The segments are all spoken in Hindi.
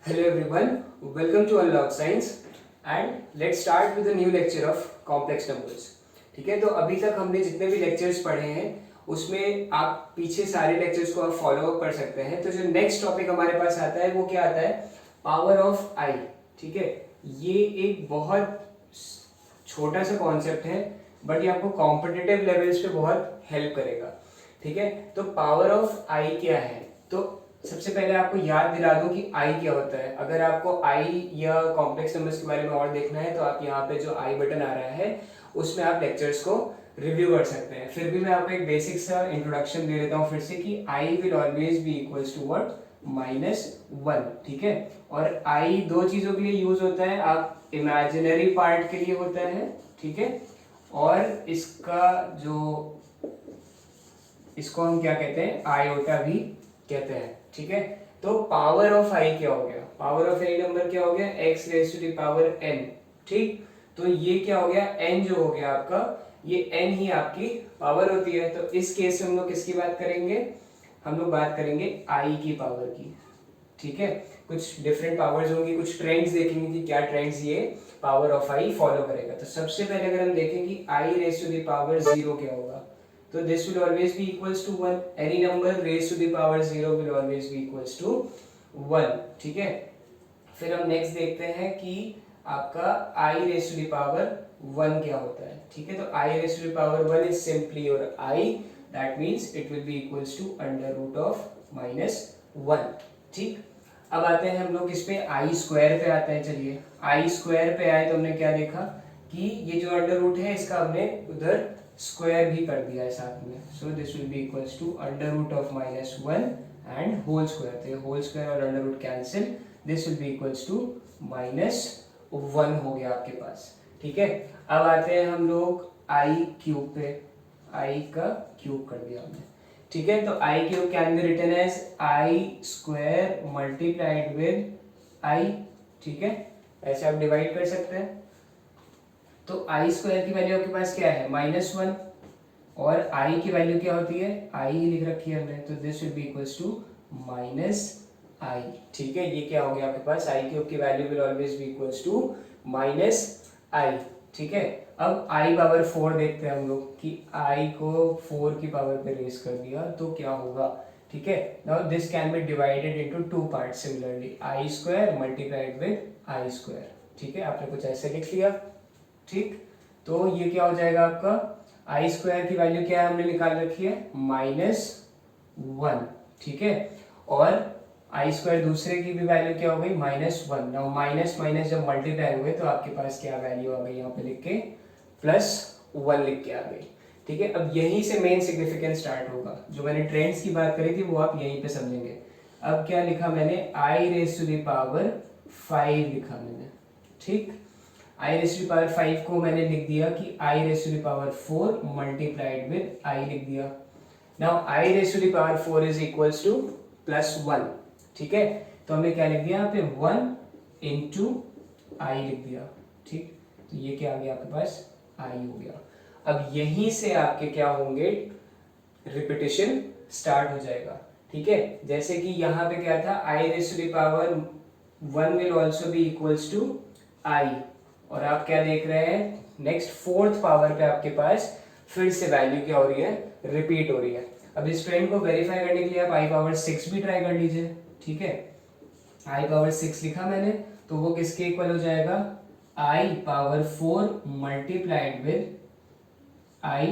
Hello everyone, welcome to Unlock Science and let's start with a new lecture of complex numbers. ठीक है, तो अभी तक हमने जितने भी लेक्चर्स पढ़े हैं उसमें आप पीछे सारे लेक्चर्स को आप फॉलो अप कर सकते हैं. तो जो नेक्स्ट टॉपिक हमारे पास आता है वो क्या आता है? पावर ऑफ आई. ठीक है, ये एक बहुत छोटा सा कॉन्सेप्ट है बट ये आपको कॉम्पिटिटिव लेवल्स पे बहुत हेल्प करेगा. ठीक है, तो पावर ऑफ आई क्या है? तो सबसे पहले आपको याद दिला दूं कि आई क्या होता है. अगर आपको आई या कॉम्प्लेक्स नंबर्स के बारे में और देखना है तो आप यहाँ पे जो आई बटन आ रहा है उसमें आप लेक्चर्स को रिव्यू कर सकते हैं. फिर भी मैं आपको एक बेसिक सा इंट्रोडक्शन दे देता हूँ फिर से कि I will always be equals to what? -1. ठीक है, और आई दो चीज़ों के लिए यूज होता है. आप इमेजिनरी पार्ट के लिए होता है, ठीक है, और इसको हम क्या कहते हैं? आयोटा भी कहते हैं. ठीक है, तो पावर ऑफ आई क्या हो गया? पावर ऑफ आई नंबर क्या हो गया? x raise to the power n. ठीक, तो ये क्या हो गया? n जो हो गया आपका, ये n ही आपकी पावर होती है. तो इस केस में हम लोग किसकी बात करेंगे? हम लोग बात करेंगे i की पावर की. ठीक है, कुछ डिफरेंट पावर्स होंगी, कुछ ट्रेंड्स देखेंगे कि क्या ट्रेंड्स ये पावर ऑफ आई फॉलो करेगा. तो सबसे पहले अगर हम देखें कि i raise to the power 0 क्या होगा, तो this will always be equals to 1. Any number raised to the power 0 will always be equals to 1. ठीक है, फिर हम नेक्स्ट देखते हैं कि आपका i raised to the power 1 क्या होता है. ठीक है, तो i raised to the power 1 is simply your i, that means it will be equals to under root of -1. ठीक, अब आते हैं हम लोग इस पे आई स्क्वायर पे आते हैं. चलिए आई स्क्वायर पे आए तो हमने क्या देखा कि ये जो अंडर रूट है इसका हमने उधर स्क्वायर भी कर दिया है साथ में. So this will be equals to under root of -1 and whole square. तो ये होल स्क्वायर और under root cancel, this will be equals to -1 हो गया आपके पास. ठीक है, अब आते हैं हम लोग आई क्यूब पे. आई का क्यूब कर दिया हमने. ठीक है, तो i cube can be written as i square multiplied with i. ठीक है, ऐसे आप डिवाइड कर सकते हैं. तो आई स्क्वायर की वैल्यू आपके पास क्या है? -1, और आई की वैल्यू क्या होती है? आई ही लिख रखी है हमने, तो this will be equals to -i. ठीक है, ये क्या हो गया आपके पास? आई क्यूब की value will always be equals to -i. ठीक है, अब i पावर 4 देखते हैं हम लोग कि i को 4 की पावर पे रेज कर दिया तो क्या होगा. ठीक है, now this can be divided into two part similarly, I square multiplied with i square. ठीक है, आपने कुछ ऐसे लिख लिया. ठीक, तो ये क्या हो जाएगा आपका? आई स्क्वायर की वैल्यू क्या है हमने निकाल रखी है? -1. ठीक है, और आई स्क्वायर दूसरे की भी वैल्यू क्या हो गई? -1. नाउ माइनस माइनस जब मल्टीप्लाई हुए तो आपके पास क्या वैल्यू आ गई? यहाँ पे लिख के +1 लिख के आ गई. ठीक है, अब यहीं से मेन सिग्निफिकेंस स्टार्ट होगा. जो मैंने ट्रेंड्स की बात करी थी वो आप यहीं पे समझेंगे. अब क्या लिखा मैंने? आई रेज टू द पावर 5 लिखा मैंने. ठीक, आई रेज टू पावर 5 को मैंने लिख दिया कि i raise to power 4 multiplied with i लिख दिया. Now i raise to power 4 is equals to +1. ठीक है, तो हमने क्या लिख दिया यहाँ पे? 1 इंटू आई लिख दिया. ठीक, तो ये क्या आ गया आपके पास? आई हो गया. अब यहीं से आपके क्या होंगे? रिपीटिशन स्टार्ट हो जाएगा. ठीक है, जैसे कि यहाँ पे क्या था? I raise to power 1 will also be equals to i, और आप क्या देख रहे हैं? नेक्स्ट फोर्थ पावर पे आपके पास फिर से वैल्यू क्या हो रही है? रिपीट हो रही है. अब इस ट्रेंड को वेरीफाई करने के लिए आप आई पावर 6 भी ट्राई कर लीजिए. ठीक है, आई पावर 6 लिखा मैंने, तो वो किसके इक्वल हो जाएगा? I power 4 multiplied with i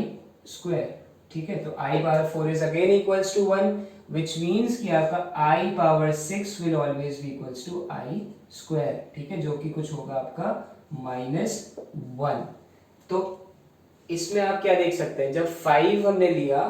square. ठीक है, तो i power 4 is again equals to 1, which means कि आपका i power 6 will always be equals to i square. ठीक है, जो कि कुछ होगा आपका -1. तो इसमें आप क्या देख सकते हैं? जब 5 हमने लिया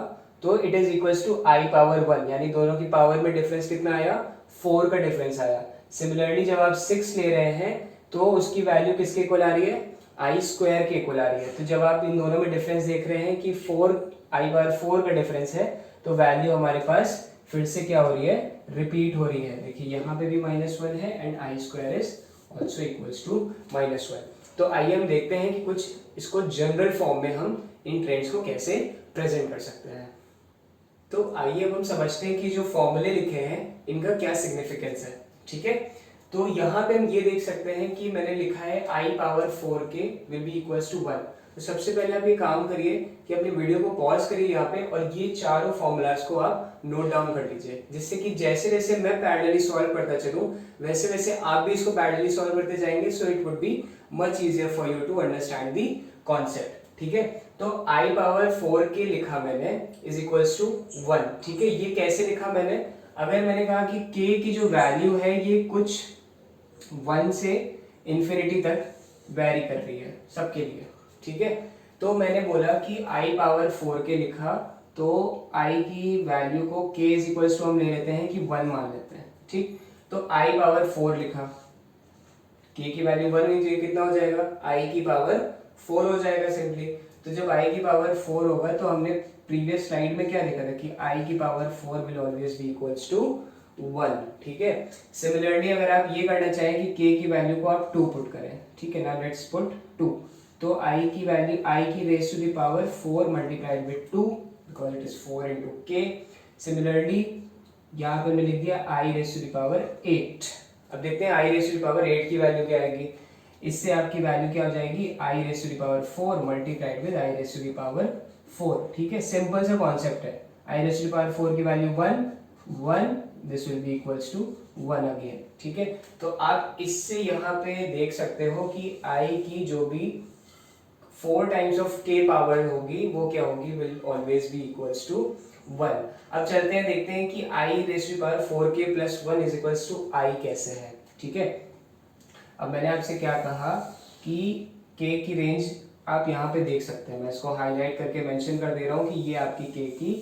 तो it is equals to I power 1, यानी दोनों की पावर में डिफरेंस कितना आया? 4 का डिफरेंस आया. सिमिलरली जब आप 6 ले रहे हैं तो उसकी वैल्यू किसके इक्वल आ रही है? आई स्क्वायर के इक्वल आ रही है. तो जब आप इन दोनों में डिफरेंस देख रहे हैं कि 4 आई पावर 4 का डिफरेंस है, तो वैल्यू हमारे पास फिर से क्या हो रही है? रिपीट हो रही है. देखिए यहाँ पे भी -1 है and I square is also equals to -1. तो आइए हम देखते हैं कि कुछ इसको जनरल फॉर्म में हम इन ट्रेंड्स को कैसे प्रेजेंट कर सकते हैं. तो आइए अब हम समझते हैं कि जो फॉर्मूले लिखे हैं इनका क्या सिग्निफिकेंस है. ठीक है, तो यहाँ पे हम ये देख सकते हैं कि मैंने लिखा है i power 4k will be equals to 1। तो सबसे पहले आप ये काम करिए कि अपनी वीडियो को पॉज करिए यहाँ पे और ये चारों फॉर्मूलाज को आप नोट डाउन कर लीजिए, जिससे कि जैसे जैसे मैं पैरेलली सॉल्व करता चलूं वैसे वैसे आप भी इसको पैरेलली सॉल्व करते जाएंगे, so it would be much easier for you to understand the concept. ठीक है, तो i पावर 4k लिखा मैंने इज इक्वल्स टू 1। ठीक है, ये कैसे लिखा मैंने, अगर मैंने कहा कि k की जो वैल्यू है ये कुछ 1 से इंफिनिटी तक वेरी कर रही है सबके लिए। ठीक है, तो मैंने बोला कि i पावर 4k लिखा, तो i की वैल्यू को k इज इक्वल्स टू हम ले लेते हैं कि 1 मान लेते हैं। ठीक, तो i पावर 4 लिखा, k की वैल्यू 1 हुई तो ये कितना हो जाएगा, i की पावर 4 हो जाएगा सिंपली। तो जब i की पावर 4 होगा तो हमने प्रीवियस स्लाइड में क्या लिखा था कि i की power 4 will always be equals to 1। ठीक है, सिमिलरली अगर आप ये करना चाहें कि k की वैल्यू को आप 2 पुट करें, ठीक है ना, लेट्स पुट 2, तो i की वैल्यू i की raise to the power 4 multiplied with 2 because it is 4 into k। Similarly यहाँ पे मैं लिख दिया i raise to the power 8। अब देखते हैं i raise to the power 8 की वैल्यू क्या आएगी, इससे आपकी वैल्यू क्या हो जाएगी, i raise to the power 4 multiplied with i raise to the power 4। ठीक है, सिंपल सा कॉन्सेप्ट है, i raise to the power 4 की value 1, this will be equals to 1 again. ठीक है, तो आप इससे यहाँ पे देख सकते हो कि i की जो भी 4 टाइम्स ऑफ k पावर होगी वो क्या होगी, will always be equals to 1। अब चलते हैं देखते हैं कि i raise to power 4k plus 1 is equals to i कैसे है। ठीक है, अब मैंने आपसे क्या कहा कि k की रेंज आप यहाँ पे देख सकते हैं, मैं इसको हाईलाइट करके मेंशन कर दे रहा हूँ कि ये आपकी k की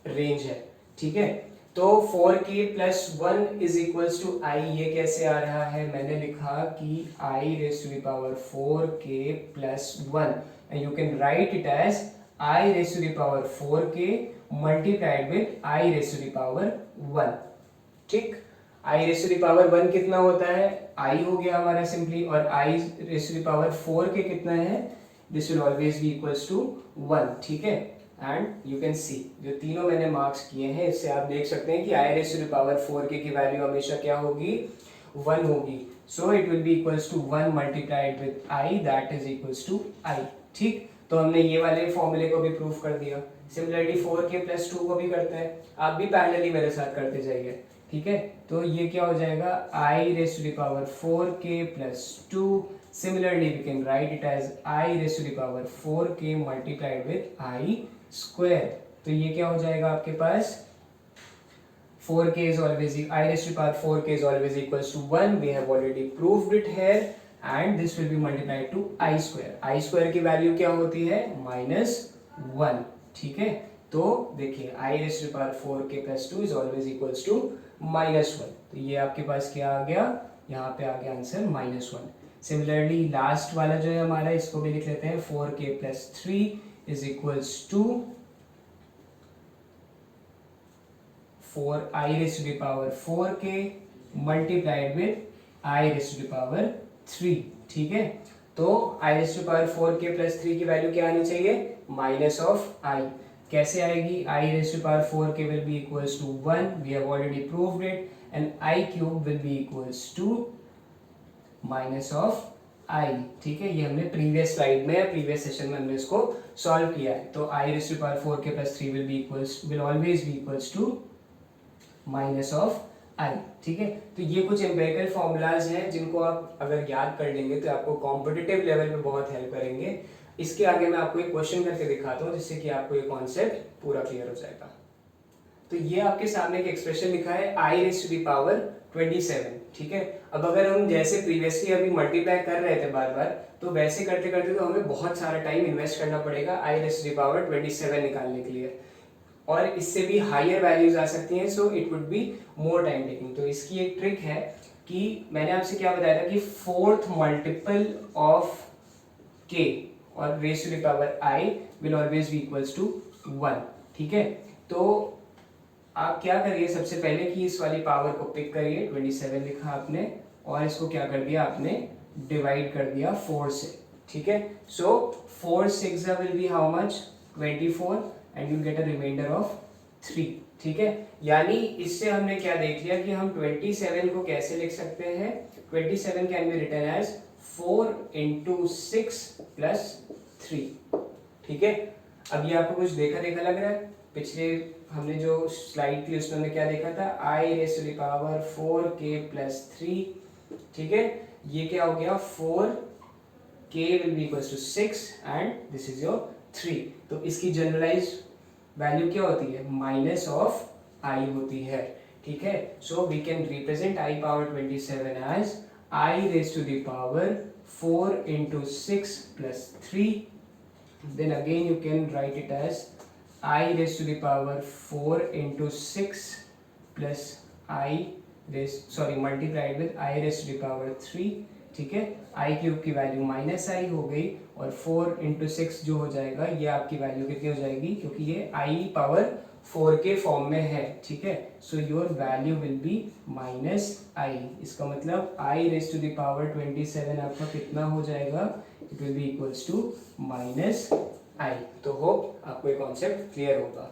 रेंज है। ठीक है, तो 4k plus 1 is equals to i, ये कैसे आ रहा है, मैंने लिखा कि i raise to the power 4k plus 1 and you can write it as i raise to the power 4k multiplied with i raise to the power 1। ठीक, i raise to the power 1 कितना होता है, i हो गया हमारा सिंपली, और i raise to the power 4k कितना है, this will always be equals to 1। ठीक है, एंड यू कैन सी जो तीनों मैंने मार्क्स किए हैं इससे आप देख सकते हैं कि i raise to the power 4k की वैल्यू हमेशा क्या होगी, 1 होगी, so it will be equals to 1 multiplied with i that is equals to i। ठीक, तो हमने ये वाले फॉर्मूले को भी प्रूफ कर दिया। सिमिलरली 4k प्लस 2 को भी करते हैं, आप भी पैरेलली मेरे साथ करते जाइए। ठीक है, तो ये क्या हो जाएगा, i raise to the power 4k plus 2, similarly we can write it as i raised to the power 4k multiplied with i square। तो ये क्या हो जाएगा आपके पास, 4k is always I raised to the power 4k is always equals to 1, we have already proved it here, and this will be multiplied to i square। i square की वैल्यू क्या होती है, -1। ठीक है, तो देखिए i raised to the power 4k plus 2 is always equals to -1, तो ये आपके पास क्या आ गया, यहाँ पे आ गया आंसर -1। सिमिलरली लास्ट वाला जो है हमारा, इसको भी लिख लेते हैं, 4k plus 3 is equals to 4i raise to the power 4k multiplied with i raise to the power 3। ठीक है, तो i raise to the power 4k plus 3 की वैल्यू क्या आनी चाहिए, माइनस ऑफ i। कैसे आएगी, i raise to the power 4k will be equals to 1, we have already proved it, and i cube will be equals to minus of i। ठीक है, ये हमने प्रीवियस स्लाइड में, प्रीवियस सेशन में हमने इसको सॉल्व किया है। तो i raise to power 4k plus 3 will always be equals to minus of i। ठीक है, तो ये कुछ एम्पिरिकल फॉर्मूलाज हैं जिनको आप अगर याद कर लेंगे तो आपको कॉम्पिटिटिव लेवल पे बहुत हेल्प करेंगे। इसके आगे मैं आपको एक क्वेश्चन करके दिखाता हूँ जिससे कि आपको ये कॉन्सेप्ट पूरा क्लियर हो जाएगा। तो ये आपके सामने एक एक्सप्रेशन लिखा है i raise to the power 27। ठीक है, अब अगर हम जैसे प्रीवियसली अभी मल्टीप्लाई कर रहे थे बार बार, तो वैसे करते करते तो हमें बहुत सारा टाइम इन्वेस्ट करना पड़ेगा i raise to the power 27 निकालने के लिए, और इससे भी हायर वैल्यूज आ सकती हैं, सो it would be more time taking. तो इसकी एक ट्रिक है कि मैंने आपसे क्या बताया था कि 4th मल्टीपल ऑफ k और raise to the power i will always be equals to 1। ठीक है, तो आप क्या करिए, सबसे पहले कि इस वाली पावर को पिक करिए, 27 लिखा आपने, और इसको क्या कर दिया आपने, डिवाइड कर दिया 4 से। ठीक है, so 4 6 will be how much, 24, and you get a reminder of 3। ठीक है, यानी इससे हमने क्या देख लिया कि हम 27 को कैसे लिख सकते हैं, 27 can be written as 4 into 6 plus 3। ठीक है, अब ये आपको कुछ देखा देखा लग रहा है? पिछले हमने जो स्लाइड थी उसमें हमने क्या देखा था, i raise to the power 4k plus 3। ठीक है, ये क्या हो गया, 4k will be equals to 6 and this is your 3। तो इसकी जनरलाइज वैल्यू क्या होती है, माइनस ऑफ आई होती है। ठीक है, so we can represent i power 27 as i raise to the power 4 into 6 plus 3। Then again you can write it as I raised to the power 4 into 6 plus multiplied with I raised to the power 3। ठीक है, I क्यूब की वैल्यू माइनस आई हो गई और 4 इंटू 6 जो हो जाएगा ये आपकी वैल्यू कितनी हो जाएगी, क्योंकि ये I पावर 4 के फॉर्म में है। ठीक है, so your value will be minus i. इसका मतलब I raise to the power 27 आपका कितना हो जाएगा, it will be equals to minus i. तो होप आपको ये कॉन्सेप्ट क्लियर होगा।